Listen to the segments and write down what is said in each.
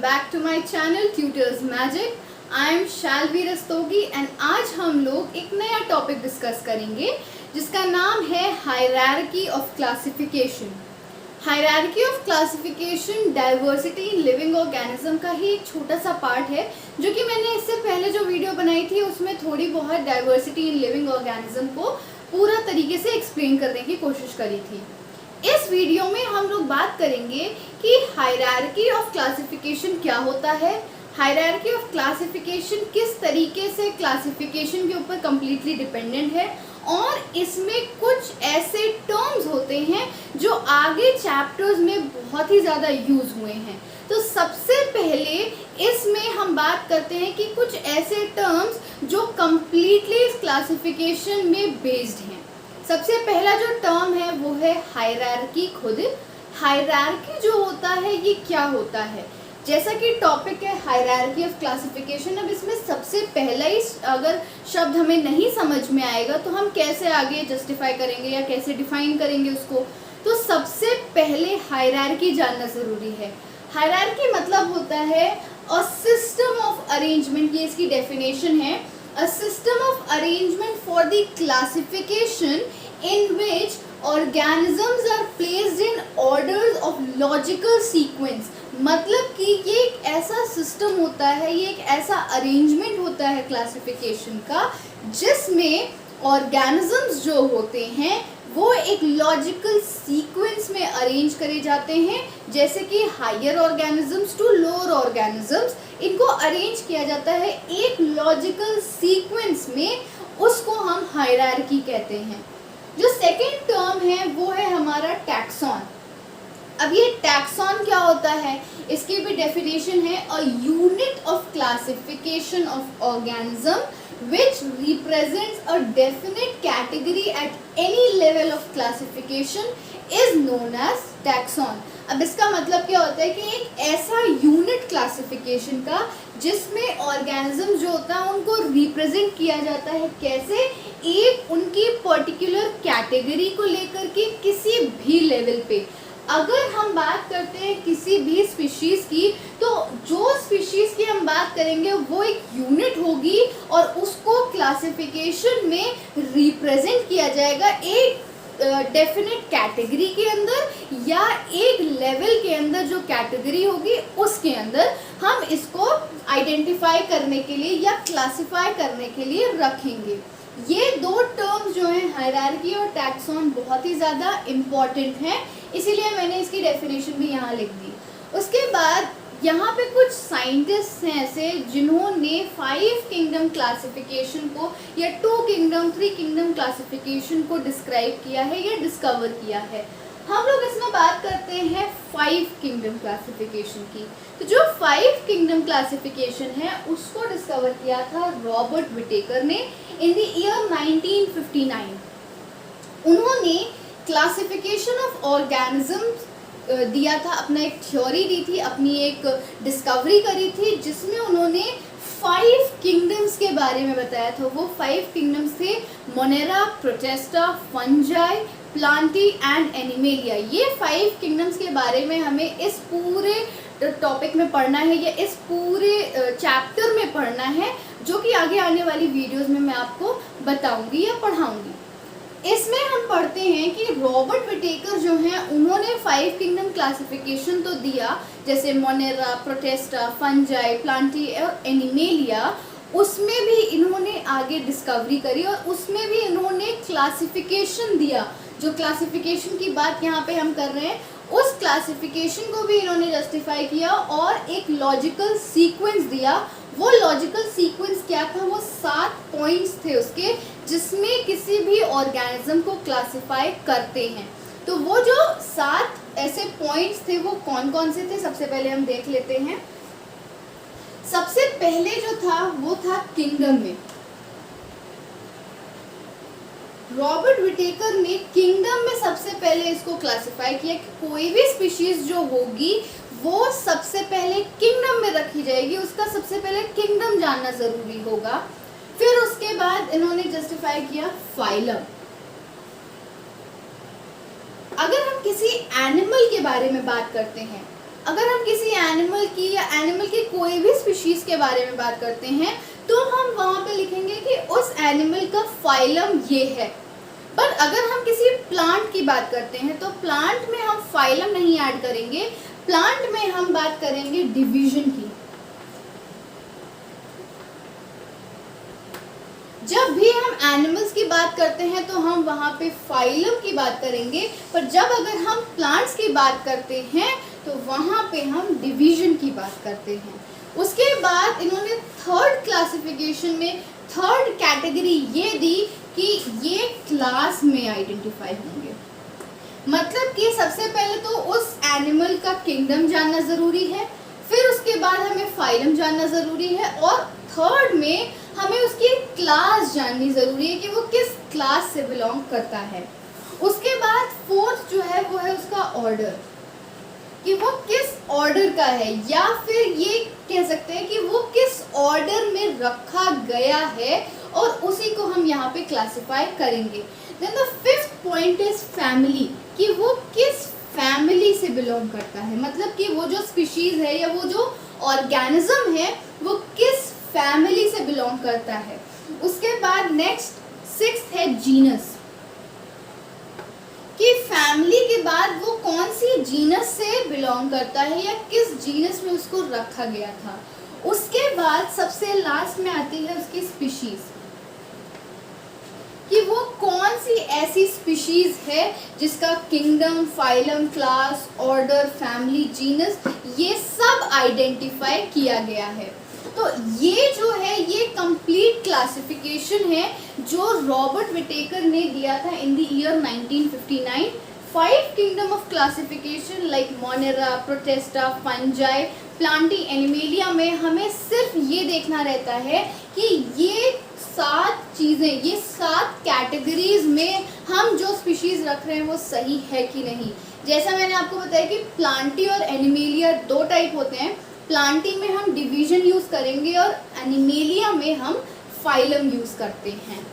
back to my channel Tutors Magic. I am Shalvi Rastogi and आज हम लोग एक नया टॉपिक डिस्कस करेंगे जिसका नाम है hierarchy of classification. Hierarchy of classification diversity in living organism का ही एक छोटा सा पार्ट है, जो कि मैंने इससे पहले जो वीडियो बनाई थी उसमें थोड़ी बहुत डाइवर्सिटी इन लिविंग ऑर्गेनिज्म को पूरा तरीके से एक्सप्लेन करने की कोशिश करी थी। इस वीडियो में हम लोग बात करेंगे कि हायरार्की ऑफ क्लासिफिकेशन क्या होता है, हायरार्की ऑफ क्लासिफिकेशन किस तरीके से क्लासिफिकेशन के ऊपर कम्प्लीटली डिपेंडेंट है, और इसमें कुछ ऐसे टर्म्स होते हैं जो आगे चैप्टर्स में बहुत ही ज़्यादा यूज हुए हैं। तो सबसे पहले इसमें हम बात करते हैं कि कुछ ऐसे टर्म्स जो कम्प्लीटली इस क्लासिफिकेशन में बेस्ड हैं। सबसे पहला जो टर्म है वो है हायरार्की खुद। हायरार्की जो होता है ये क्या होता है, जैसा कि टॉपिक है हायरार्की ऑफ क्लासिफिकेशन। अब इसमें सबसे पहला ही अगर शब्द हमें नहीं समझ में आएगा तो हम कैसे आगे जस्टिफाई करेंगे या कैसे डिफाइन करेंगे उसको। तो सबसे पहले हायरार्की जानना ज़रूरी है। हायरार्की मतलब होता है अ सिस्टम ऑफ अरेंजमेंट, ये इसकी डेफिनेशन है। A system of arrangement for the classification in which organisms are placed in orders of logical sequence। मतलब कि ये एक ऐसा सिस्टम होता है, ये एक ऐसा अरेंजमेंट होता है क्लासिफिकेशन का, जिसमें ऑर्गेनिजम्स जो होते हैं वो एक लॉजिकल सीक्वेंस में अरेंज करे जाते हैं। जैसे कि higher organisms to lower organisms, इनको अरेंज किया जाता है एक लॉजिकल सीक्वेंस में, उसको हम हायरार्की कहते हैं। जो सेकंड टर्म है वो है हमारा टैक्सॉन। अब ये टैक्सॉन क्या होता है, इसकी भी डेफिनेशन है a unit of classification of organism which represents a definite category at any level of classification is known as taxon। अब इसका मतलब क्या होता है कि एक ऐसा यूनिट क्लासिफिकेशन का जिसमें ऑर्गेनिज्म जो होता है उनको रिप्रेजेंट किया जाता है, कैसे, एक उनकी पर्टिकुलर कैटेगरी को लेकर के किसी भी लेवल पे। अगर हम बात करते हैं किसी भी स्पीशीज़ की, तो जो स्पीशीज़ की हम बात करेंगे वो एक यूनिट होगी और उसको क्लासिफिकेशन में रिप्रेजेंट किया जाएगा एक डेफिनेट कैटेगरी के अंदर या एक लेवल के अंदर। जो कैटेगरी होगी उसके अंदर हम इसको आइडेंटिफाई करने के लिए या क्लासिफाई करने के लिए रखेंगे। ये दो टर्म्स जो हैं हायरार्की और टैक्सॉन बहुत ही ज़्यादा इम्पॉर्टेंट हैं, इसीलिए मैंने इसकी डेफिनेशन भी यहाँ लिख दी। उसके बाद यहाँ पे कुछ साइंटिस्ट हैं ऐसे जिन्होंने 5 किंगडम क्लासिफिकेशन को या 2 किंगडम 3 किंगडम क्लासिफिकेशन को डिस्क्राइब किया है या डिस्कवर किया है। हम लोग इसमें बात करते हैं 5 किंगडम क्लासिफिकेशन की। तो जो 5 किंगडम क्लासिफिकेशन है उसको डिस्कवर किया था रॉबर्ट विटेकर ने इन द ईयर 1959। उन्होंने क्लासिफिकेशन ऑफ ऑर्गेनिजम्स दिया था, अपना एक थ्योरी दी थी, अपनी एक डिस्कवरी करी थी, जिसमें उन्होंने 5 किंगडम्स के बारे में बताया था। वो 5 किंगडम्स थे Monera, Protista, fungi, Plantae and animalia. ये 5 किंगडम्स के बारे में हमें इस पूरे टॉपिक में पढ़ना है या इस पूरे चैप्टर में पढ़ना है, जो कि आगे आने वाली वीडियोस में मैं आपको बताऊंगी या पढ़ाऊंगी। इसमें हम पढ़ते हैं कि रॉबर्ट विटेकर जो हैं उन्होंने 5 किंगडम क्लासिफिकेशन तो दिया, जैसे मोनेरा, प्रोटेस्टा, फंजाई, प्लांटी और एनिमेलिया। उसमें भी इन्होंने आगे डिस्कवरी करी और उसमें भी इन्होंने क्लासिफिकेशन दिया। जो क्लासिफिकेशन की बात यहाँ पे हम कर रहे हैं उस क्लासिफिकेशन को भी इन्होंने जस्टिफाई किया और एक लॉजिकल सीक्वेंस दिया। वो लॉजिकल सीक्वेंस क्या था, वो 7 पॉइंट्स थे उसके, जिसमें किसी भी ऑर्गेनिज्म को क्लासिफाई करते हैं। तो वो जो 7 ऐसे पॉइंट्स थे वो कौन कौन से थे, सबसे पहले हम देख लेते हैं। सबसे पहले जो था वो था किंगडम में। रॉबर्ट विटेकर ने किंगडम में सबसे पहले इसको क्लासिफाई किया कि कोई भी स्पीशीज जो होगी वो सबसे पहले किंगडम में रखी जाएगी, उसका सबसे पहले किंगडम जानना जरूरी होगा। फिर उसके बाद इन्होंने जस्टिफाई किया फाइलम। अगर हम किसी एनिमल के बारे में बात करते हैं अगर हम किसी एनिमल की या एनिमल की कोई भी स्पीशीज के बारे में बात करते हैं तो हम वहाँ पे लिखेंगे कि उस एनिमल का फाइलम ये है। पर अगर हम किसी प्लांट की बात करते हैं तो प्लांट में हम फाइलम नहीं ऐड करेंगे, प्लांट में हम बात करेंगे डिवीजन की। जब भी हम एनिमल्स की बात करते हैं तो हम वहाँ पे फाइलम की बात करेंगे, पर जब अगर हम प्लांट्स की बात करते हैं तो वहाँ पे हम डिवीजन की बात करते हैं। उसके बाद इन्होंने थर्ड क्लासिफिकेशन में थर्ड कैटेगरी ये दी कि ये क्लास में आइडेंटिफाई होंगे। मतलब कि सबसे पहले तो उस एनिमल का किंगडम जानना ज़रूरी है, फिर उसके बाद हमें फाइलम जानना ज़रूरी है, और थर्ड में हमें उसकी क्लास जाननी ज़रूरी है कि वो किस क्लास से बिलोंग करता है। उसके बाद फोर्थ जो है वो है उसका ऑर्डर, कि वो किस ऑर्डर का है, या फिर ये कह सकते हैं कि वो किस ऑर्डर में रखा गया है, और उसी को हम यहाँ पे क्लासिफाई करेंगे। Then the fifth point is family, कि वो किस फैमिली से बिलोंग करता है, मतलब कि वो जो स्पीशीज है या वो जो ऑर्गेनिज्म है वो किस फैमिली से बिलोंग करता है। उसके बाद नेक्स्ट सिक्स्थ है जीनस, कि फैमिली के बाद वो कौन सी जीनस से बिलोंग करता है या किस जीनस में उसको रखा गया था। उसके बाद सबसे लास्ट में आती है उसकी स्पीशीज, कि वो कौन सी ऐसी स्पीशीज है जिसका kingdom, phylum, class, order, family, genus ये सब आइडेंटिफाई किया गया है। तो ये जो है ये कंप्लीट क्लासिफिकेशन है जो रॉबर्ट विटेकर ने दिया था in the year 1959। 5 kingdom of classification like Monera, Protista, fungi, Plantae, animalia में हमें सिर्फ ये देखना रहता है कि ये 7 चीज़ें, ये 7 कैटेगरीज में हम जो स्पीशीज़ रख रहे हैं वो सही है कि नहीं। जैसा मैंने आपको बताया कि प्लांटी और एनिमेलिया 2 टाइप होते हैं। प्लांटी में हम डिवीजन यूज़ करेंगे और एनिमेलिया में हम फाइलम यूज़ करते हैं।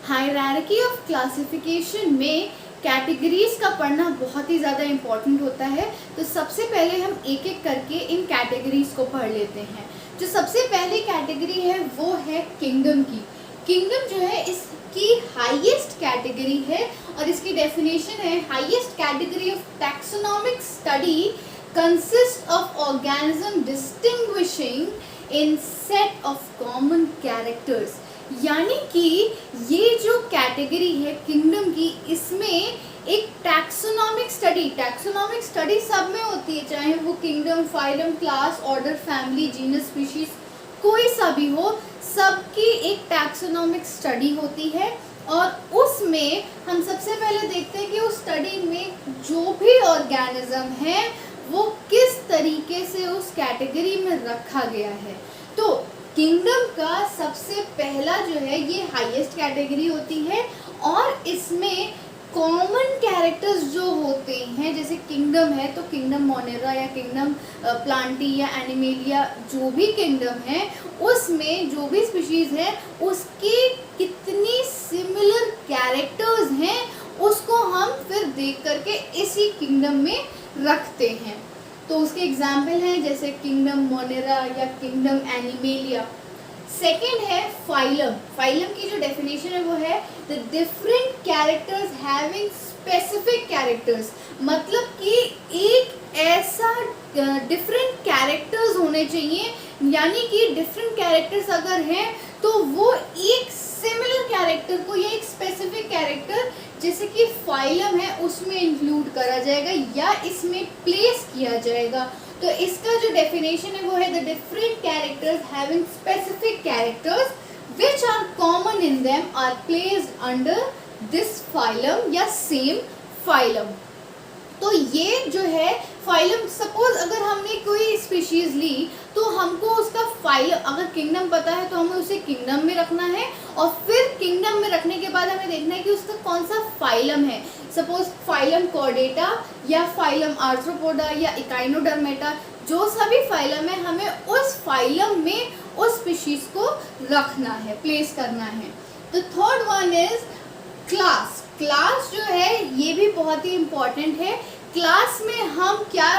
हायरार्की ऑफ क्लासिफिकेशन में कैटेगरीज का पढ़ना बहुत ही ज़्यादा इम्पॉर्टेंट होता है। तो सबसे पहले हम एक एक करके इन कैटेगरीज को पढ़ लेते हैं। जो सबसे पहली कैटेगरी है वो है किंगडम की। किंगडम जो है इसकी हाईएस्ट कैटेगरी है और इसकी डेफिनेशन है highest category of taxonomic study consist of organism distinguishing in set of common characters. यानी कि ये जो कैटेगरी है किंगडम की, इसमें एक टैक्सोनॉमिक स्टडी सब में होती है, चाहे वो kingdom, phylum, class, order, family, genus, species कोई सा भी हो, सबकी एक टैक्सोनॉमिक स्टडी होती है। और उसमें हम सबसे पहले देखते हैं कि उस स्टडी में जो भी ऑर्गेनिज्म है वो किस तरीके से उस कैटेगरी में रखा गया है। तो किंगडम का सबसे पहला जो है ये हाईएस्ट कैटेगरी होती है और इसमें कॉमन कैरेक्टर्स जो होते हैं, जैसे किंगडम है तो किंगडम मोनेरा या किंगडम प्लांटी या एनिमेलिया जो भी किंगडम है उसमें जो भी स्पीशीज़ है उसके कितनी सिमिलर कैरेक्टर्स हैं उसको हम फिर देख करके इसी किंगडम में रखते हैं। तो उसके एग्जाम्पल हैं जैसे किंगडम मोनेरा या किंगडम एनिमेलिया। सेकेंड है फाइलम। फाइलम की जो डेफिनेशन है वो है the different characters having specific characters, मतलब कि एक ऐसा डिफरेंट कैरेक्टर्स होने चाहिए, यानी कि डिफरेंट कैरेक्टर्स अगर हैं तो वो एक सिमिलर कैरेक्टर को या एक स्पेसिफिक कैरेक्टर जैसे कि फाइलम है उसमें इंक्लूड करा जाएगा या इसमें प्लेस किया जाएगा। तो इसका जो डेफिनेशन है वो है the different characters having specific characters which are common in them are placed under this phylum या सेम फाइलम। तो ये जो है फाइलम, सपोज अगर हमने कोई स्पीशीज ली तो हमको उसका फाइलम, अगर किंगडम पता है तो हमें उसे किंगडम में रखना है और फिर किंगडम में रखने के बाद हमें देखना है कि उसका कौन सा फाइलम है। सपोज फाइलम कॉर्डेटा या फाइलम आर्थ्रोपोडा या इकाइनोडर्मेटा, जो सभी फाइलम है हमें उस फाइलम में उस स्पीशीज को रखना है, प्लेस करना है। तो third one is class. Class जो है ये भी बहुत ही इम्पॉर्टेंट है। क्लास में हम क्या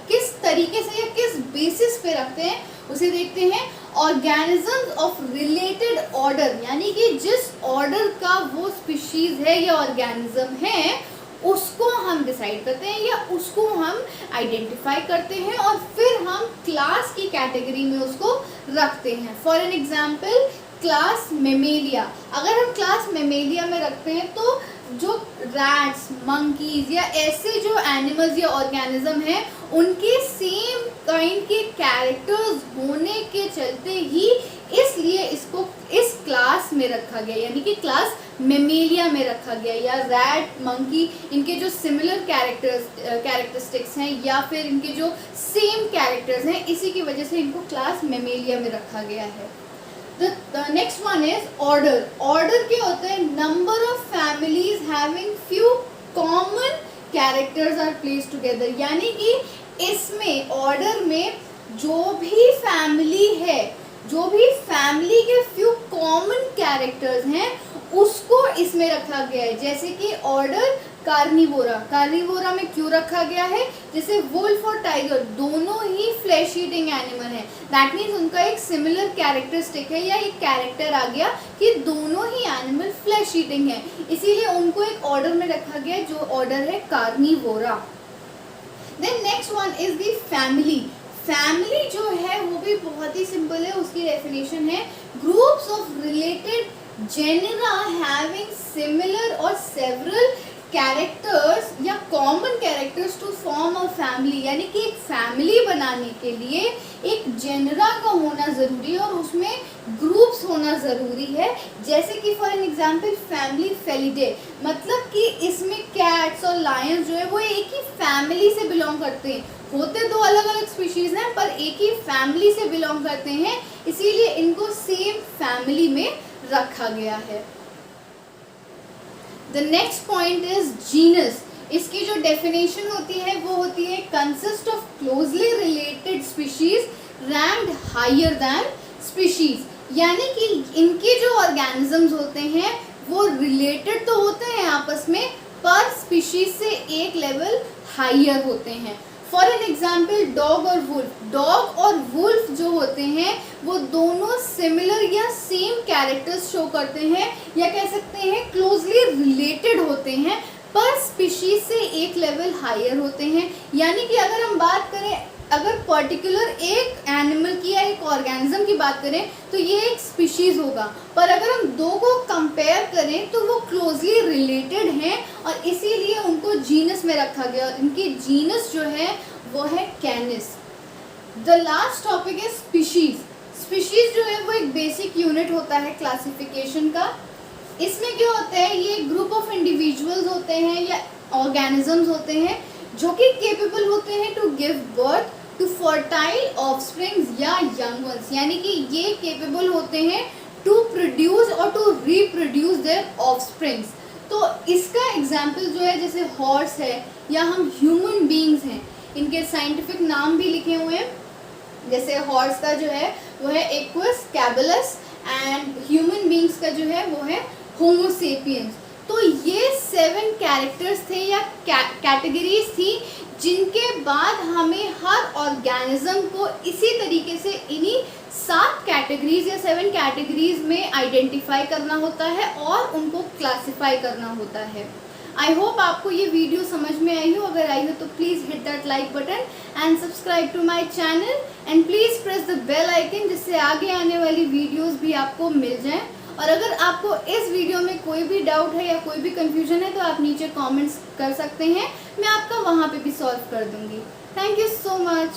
किस तरीके से या किस बेसिस पे रखते हैं उसे देखते हैं। ऑर्गेनिजम्स ऑफ रिलेटेड ऑर्डर, यानी कि जिस ऑर्डर का वो स्पीशीज है या ऑर्गेनिज्म है उसको हम डिसाइड करते हैं या उसको हम आइडेंटिफाई करते हैं और फिर हम क्लास की कैटेगरी में उसको रखते हैं। For an example class Mammalia, अगर हम क्लास मेमेलिया में रखते हैं तो जो रैट्स, मंकीज या ऐसे जो एनिमल्स या ऑर्गेनिज्म हैं उनके सेम काइंड के कैरेक्टर्स होने के चलते ही इसलिए इसको इस क्लास में रखा गया, यानी कि क्लास मेमेलिया में रखा गया। या रैट, मंकी, इनके जो सिमिलर कैरेक्टरिस्टिक्स हैं या फिर इनके जो सेम कैरेक्टर्स हैं, इसी की वजह से इनको क्लास मेमेलिया में रखा गया है। The next one is order. Order क्या होता है? Number of families having few common characters are placed together. यानी कि इसमें order में जो भी family है, जो भी family के few common characters हैं उसको इसमें रखा गया है। जैसे कि order कार्निवोरा, कार्निवोरा में क्यों रखा गया है? जैसे वुल्फ और टाइगर दोनों ही फ्लैश ईटिंग एनिमल हैं, दैट मीन्स उनका एक सिमिलर कैरेक्टरिस्टिक है या एक कैरेक्टर आ गया कि दोनों ही एनिमल फ्लैश ईटिंग है, इसीलिए उनको एक ऑर्डर में रखा गया जो ऑर्डर है carnivora. Then next one is the family. Family जो है वो भी बहुत ही सिंपल है, उसकी डेफिनेशन है groups of related genera having similar और सेवरल कैरेक्टर्स या common characters to form a family, यानी कि एक फैमिली बनाने के लिए एक जेनरा का होना ज़रूरी है और उसमें ग्रुप्स होना ज़रूरी है। जैसे कि for an example family Felidae, मतलब कि इसमें कैट्स और लायंस जो है वो एक ही फैमिली से बिलोंग करते हैं, होते दो अलग अलग स्पीशीज़ हैं पर एक ही फैमिली से बिलोंग करते हैं, इसीलिए इनको सेम फैमिली में रखा गया है। The next point is genus. इसकी जो डेफिनेशन होती है वो होती है consist of closely related species ranked higher than species, यानी कि इनके जो ऑर्गेनिजम्स होते हैं वो रिलेटेड तो होते हैं आपस में पर स्पीशीज से एक लेवल हायर होते हैं। फॉर एन एग्जाम्पल डॉग और वुल्फ, डॉग और वुल्फ जो होते हैं वो दोनों सिमिलर या सेम कैरेक्टर्स शो करते हैं या कह सकते हैं क्लोजली रिलेटेड होते हैं पर स्पीशीज से एक लेवल हायर होते हैं। यानी कि अगर हम बात करें, अगर पर्टिकुलर एक एनिमल की या एक ऑर्गेनिज्म की बात करें तो ये एक स्पीशीज होगा, पर अगर हम दो को कंपेयर करें तो वो क्लोजली रिलेटेड हैं और इसीलिए उनको जीनस में रखा गया और इनकी जीनस जो है वो है कैनिस। द लास्ट टॉपिक है स्पीशीज। स्पीशीज जो है वो एक बेसिक यूनिट होता है क्लासिफिकेशन का। इसमें क्या होता है, ये ग्रुप ऑफ इंडिविजुअल्स होते हैं या ऑर्गेनिजम्स होते हैं जो कि केपेबल होते हैं to give birth to fertile offsprings या यंग वंस, यानी कि ये केपेबल होते हैं टू प्रोड्यूस और टू रिप्रोड्यूस देयर ऑफस्प्रिंग्स। तो इसका एग्जाम्पल जो है जैसे हॉर्स है या हम ह्यूमन बींग्स हैं, इनके साइंटिफिक नाम भी लिखे हुए हैं। जैसे हॉर्स का जो है वो है इक्वस कैबलस एंड ह्यूमन बींग्स का जो है वो है होमो सेपियंस। तो ये 7 कैरेक्टर्स थे या कैटेगरीज थी जिनके बाद हमें हर ऑर्गेनिज्म को इसी तरीके से इन्हीं 7 कैटेगरीज या 7 कैटेगरीज में आइडेंटिफाई करना होता है और उनको क्लासिफाई करना होता है। आई होप आपको ये वीडियो समझ में आई हो। अगर आई हो तो please hit that like button and subscribe to my channel and please press the bell icon जिससे आगे आने वाली वीडियोस भी आपको मिल जाएं। और अगर आपको इस वीडियो में कोई भी डाउट है या कोई भी कंफ्यूजन है तो आप नीचे कमेंट्स कर सकते हैं, मैं आपका वहाँ पे भी सॉल्व कर दूँगी। Thank you so much.